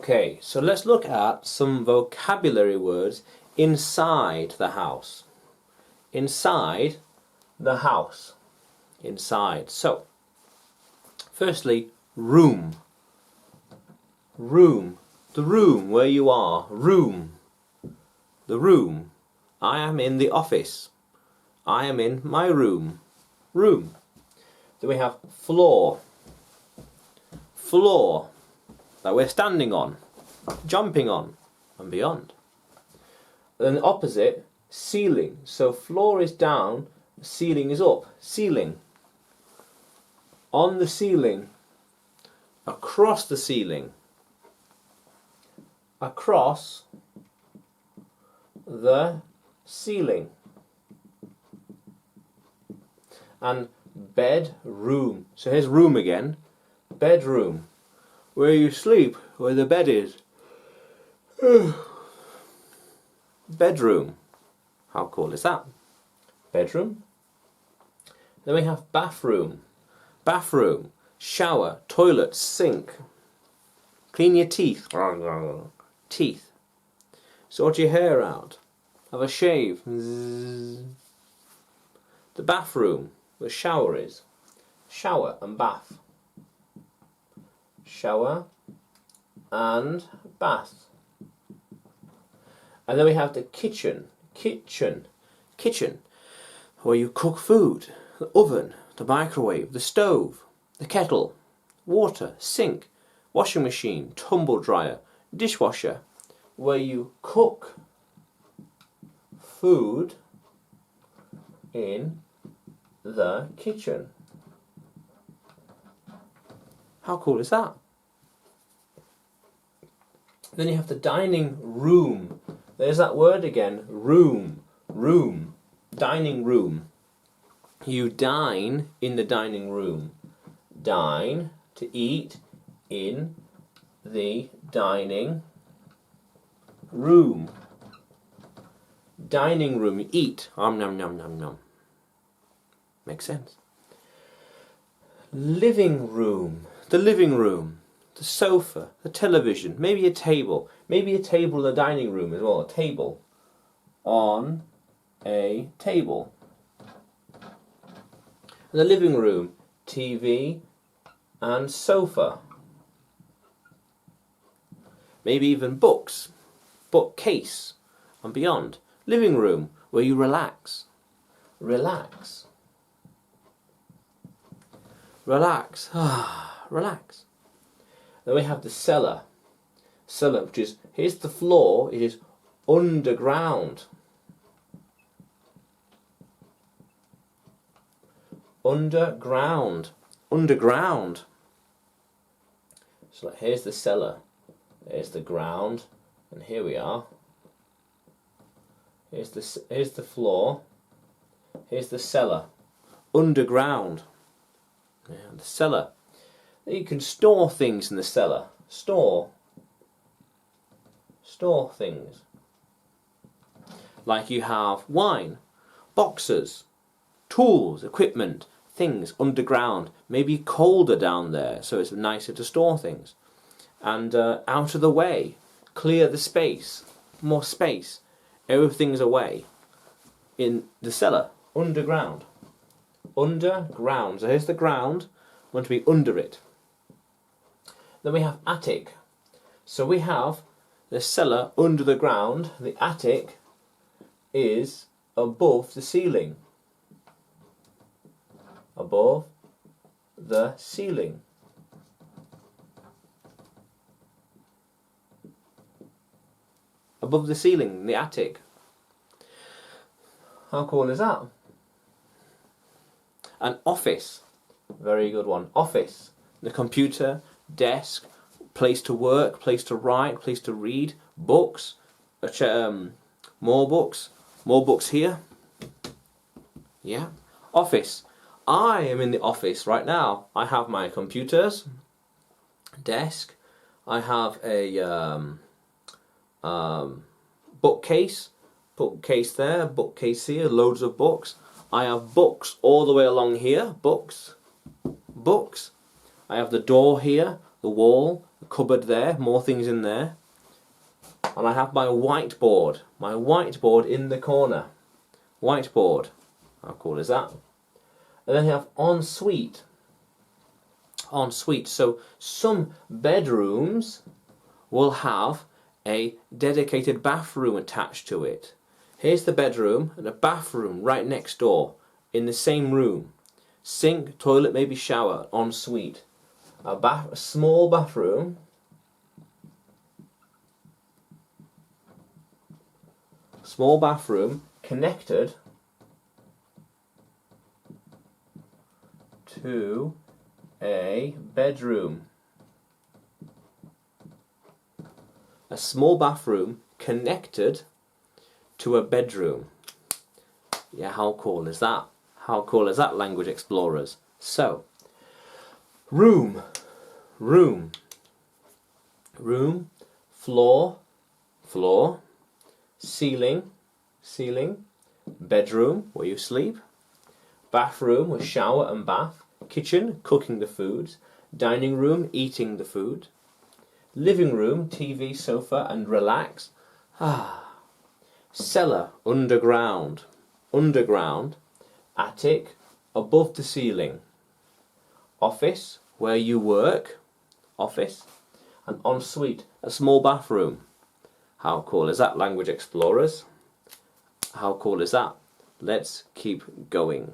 Okay, so let's look at some vocabulary words inside the house. Inside the house. Inside. So, firstly, room. Room. The room where you are. Room. The room. I am in the office. I am in my room. Room. Then we have floor. Floor. That we're standing on, jumping on, and beyond. Then the opposite, ceiling. So floor is down, ceiling is up. Ceiling. On the ceiling. Across the ceiling. Across the ceiling. And bedroom. So here's room again. Bedroom. Where you sleep, where the bed is. Bedroom. How cool is that? Bedroom. Then we have bathroom. Bathroom. Shower, toilet, sink. Clean your teeth. Teeth. Sort your hair out. Have a shave. The bathroom, where shower is. Shower and bath. Shower and bath. And then we have the kitchen. Kitchen. Kitchen. Where you cook food. The oven. The microwave. The stove. The kettle. Water. Sink. Washing machine. Tumble dryer. Dishwasher. Where you cook food in the kitchen. How cool is that? Then you have the dining room. There's that word again. Room. Room. Dining room. You dine in the dining room. Dine, to eat, in the dining room. Dining room. You eat. Nom nom nom nom. Makes sense. Living room. The living room. The sofa, the television, maybe a table in the dining room as well, a table. On a table. In the living room, TV and sofa. Maybe even books, bookcase and beyond. Living room, where you relax. Relax. Relax. Relax. Then we have the cellar. Cellar, which is, here's the floor, it is underground. Underground. Underground. So here's the cellar. There's the ground. And here we are. Here's the floor. Here's the cellar. Underground. Yeah, the cellar. You can store things in the cellar. Store things. Like you have wine, boxes, tools, equipment, things underground. Maybe colder down there, so it's nicer to store things. And out of the way. Clear the space. More space. Everything's away. In the cellar. Underground. Underground. So here's the ground. We want to be under it. Then we have attic. So we have the cellar under the ground. The attic is above the ceiling. Above the ceiling. Above the ceiling, the attic. How cool is that? An office. Very good one. Office. The computer, desk, place to work, place to write, place to read, books, more books here. Yeah. Office. I am in the office right now. I have my computers, desk, I have a bookcase there, bookcase here, loads of books. I have books all the way along here, books. I have the door here, the wall, the cupboard there, more things in there. And I have my whiteboard in the corner. Whiteboard, how cool is that? And then I have ensuite. Ensuite, so some bedrooms will have a dedicated bathroom attached to it. Here's the bedroom and a bathroom right next door in the same room. Sink, toilet, maybe shower, ensuite. A small bathroom. Small bathroom connected to a bedroom. A small bathroom connected to a bedroom. Yeah, how cool is that? How cool is that, language explorers? So, room, room, room, floor, floor, ceiling, ceiling, bedroom where you sleep, bathroom with shower and bath, kitchen, cooking the foods, dining room, eating the food, living room, TV, sofa and relax. Cellar, underground, underground, attic, above the ceiling, office, where you work, office, and ensuite, a small bathroom. How cool is that, language explorers? How cool is that? Let's keep going.